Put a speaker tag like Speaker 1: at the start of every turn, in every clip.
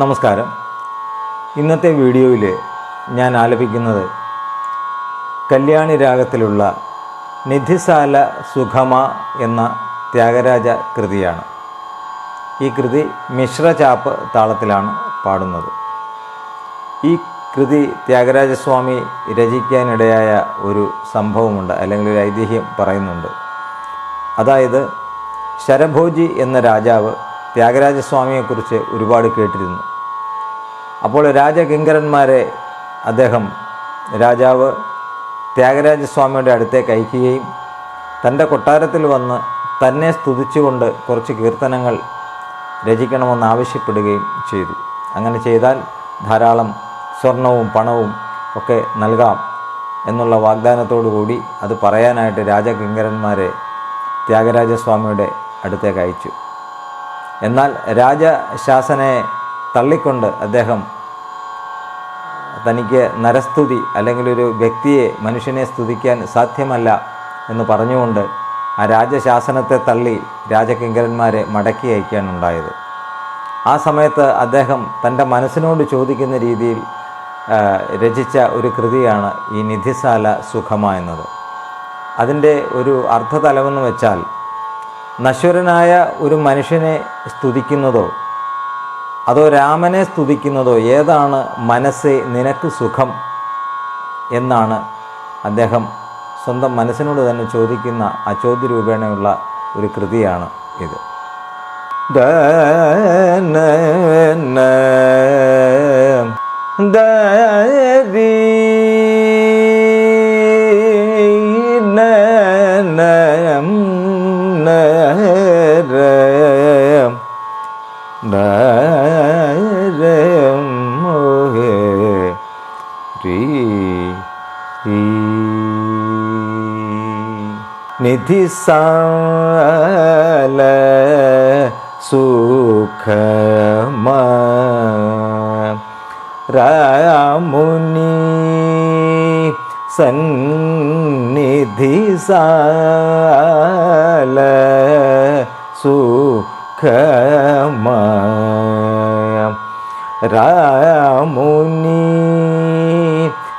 Speaker 1: നമസ്കാരം. ഇന്നത്തെ വീഡിയോയിൽ ഞാൻ ആലപിക്കുന്നത് കല്യാണി രാഗത്തിലുള്ള നിധിസാല സുഖമ എന്ന ത്യാഗരാജ കൃതിയാണ്. ഈ കൃതി മിശ്രചാപ്പ് താളത്തിലാണ് പാടുന്നത്. ഈ കൃതി ത്യാഗരാജസ്വാമി രചിക്കാനിടയായ ഒരു സംഭവമുണ്ട്, അല്ലെങ്കിൽ ഒരു ഐതിഹ്യം പറയുന്നുണ്ട്. അതായത് ശരഭോജി എന്ന രാജാവ് ത്യാഗരാജസ്വാമിയെക്കുറിച്ച് ഒരുപാട് കേട്ടിരുന്നു. അപ്പോൾ രാജകിങ്കരന്മാരെ രാജാവ് ത്യാഗരാജസ്വാമിയുടെ അടുത്തേക്ക് അയക്കുകയും തൻ്റെ കൊട്ടാരത്തിൽ വന്ന് തന്നെ സ്തുതിച്ചുകൊണ്ട് കുറച്ച് കീർത്തനങ്ങൾ രചിക്കണമെന്ന് ആവശ്യപ്പെടുകയും ചെയ്തു. അങ്ങനെ ചെയ്താൽ ധാരാളം സ്വർണവും പണവും ഒക്കെ നൽകാം എന്നുള്ള വാഗ്ദാനത്തോടു കൂടി അത് പറയാനായിട്ട് രാജകിങ്കരന്മാരെ ത്യാഗരാജസ്വാമിയുടെ അടുത്തേക്ക് അയച്ചു. എന്നാൽ രാജശാസനയെ തള്ളിക്കൊണ്ട് അദ്ദേഹം തനിക്ക് നരസ്തുതി അല്ലെങ്കിൽ ഒരു വ്യക്തിയെ, മനുഷ്യനെ സ്തുതിക്കാൻ സാധ്യമല്ല എന്ന് പറഞ്ഞുകൊണ്ട് ആ രാജശാസനത്തെ തള്ളി രാജകിങ്കരന്മാരെ മടക്കി അയക്കുകയാണ് ഉണ്ടായത്. ആ സമയത്ത് അദ്ദേഹം തൻ്റെ മനസ്സിനോട് ചോദിക്കുന്ന രീതിയിൽ രചിച്ച ഒരു കൃതിയാണ് ഈ നിധിസാല സുഖമ എന്നത്. അതിൻ്റെ ഒരു അർത്ഥതലമെന്ന് വെച്ചാൽ, നശ്വരനായ ഒരു മനുഷ്യനെ സ്തുതിക്കുന്നതോ അതോ രാമനെ സ്തുതിക്കുന്നതോ ഏതാണ് മനസ്സേ നിനക്ക് സുഖം എന്നാണ് അദ്ദേഹം സ്വന്തം മനസ്സിനോട് തന്നെ ചോദിക്കുന്ന ആ ചോദ്യരൂപേണയുള്ള ഒരു കൃതിയാണ് ഇത്. നിധിസാല സുഖമ രാമുനി സന്നിധിസാല സുഖമ രാമുനി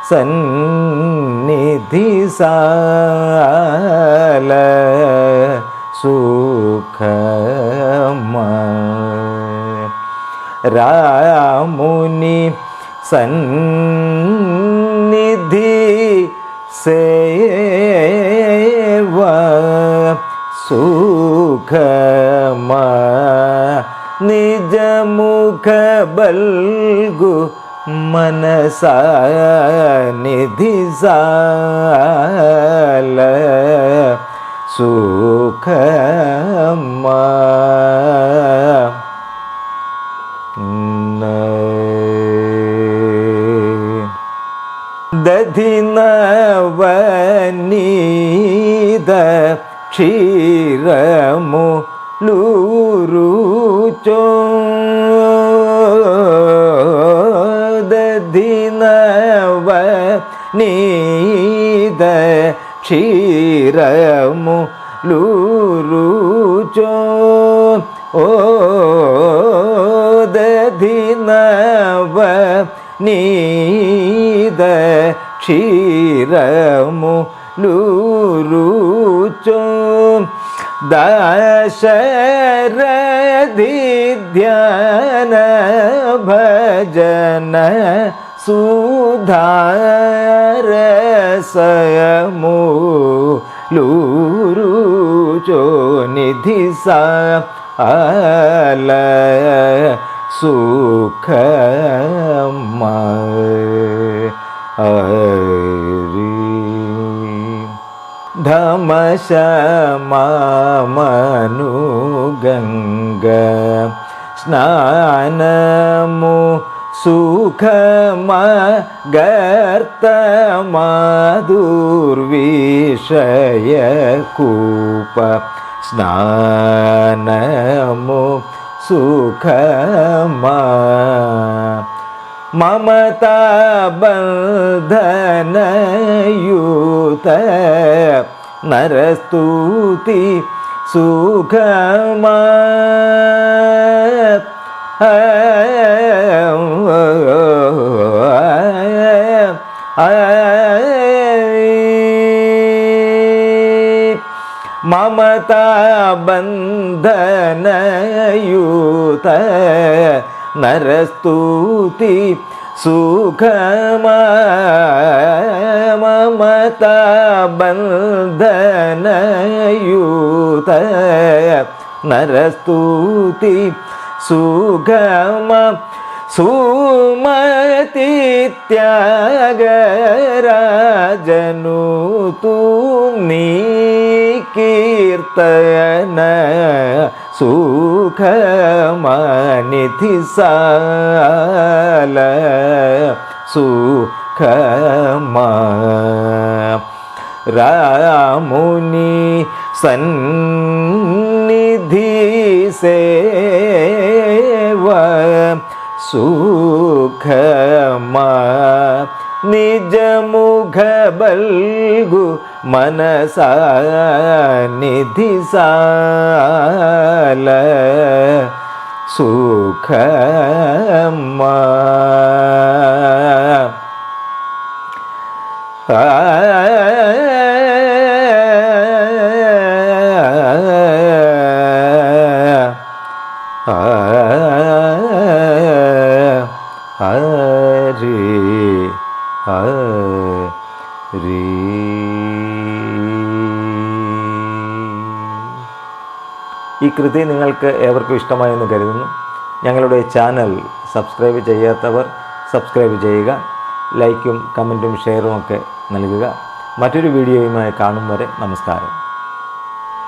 Speaker 1: സന്നിധിസാല സുഖമ രാമുനി സന്നിധി സേവ സുഖമ നിജമുഖ ബൽഗു മനസാ നിധിസാല സുഖമ ദധിനവനീത ക്ഷീരമു ലൂരുചോ ദധിനവനീത ക്ഷീരമു ലൂരുചോ ദധിനവനീത ക്ഷീരമു ലൂരുചോ ദശരഥി ധ്യാന ഭജന സുധാരസയമു ലൂരുചോ നിധിസാല സുഖമ ധമശമമനു ഗംഗ സ്നാനമു സുഖമ ഗർത്തമധുർവിഷയ കൂപ സ്നാനമു സുഖമ മമതാബന്ധനയൂത നരസ്തുതി സുഖമ മമതാബന്ധനയൂത നരസ്തുതി സുഖമാ മമതാബന്ധനയൂത നരസ്തുതി സുഖമ സുമതി ത്യാഗരാജനു നീ കീർത്തന സുഖമനിധി സാല സുഖമാ രാമുനി സന്നിധി സേവ സുഖമാ നിജമുഖ ബൽഗു മനസാ നിധി സാല സുഖമാ ഈ കൃതി നിങ്ങൾക്ക് ഏവർക്കും ഇഷ്ടമായെന്ന് കരുതുന്നു. ഞങ്ങളുടെ ചാനൽ സബ്സ്ക്രൈബ് ചെയ്യാത്തവർ സബ്സ്ക്രൈബ് ചെയ്യുക. ലൈക്കും കമൻറ്റും ഷെയറും ഒക്കെ നൽകുക. മറ്റൊരു വീഡിയോയുമായി കാണും വരെ നമസ്കാരം.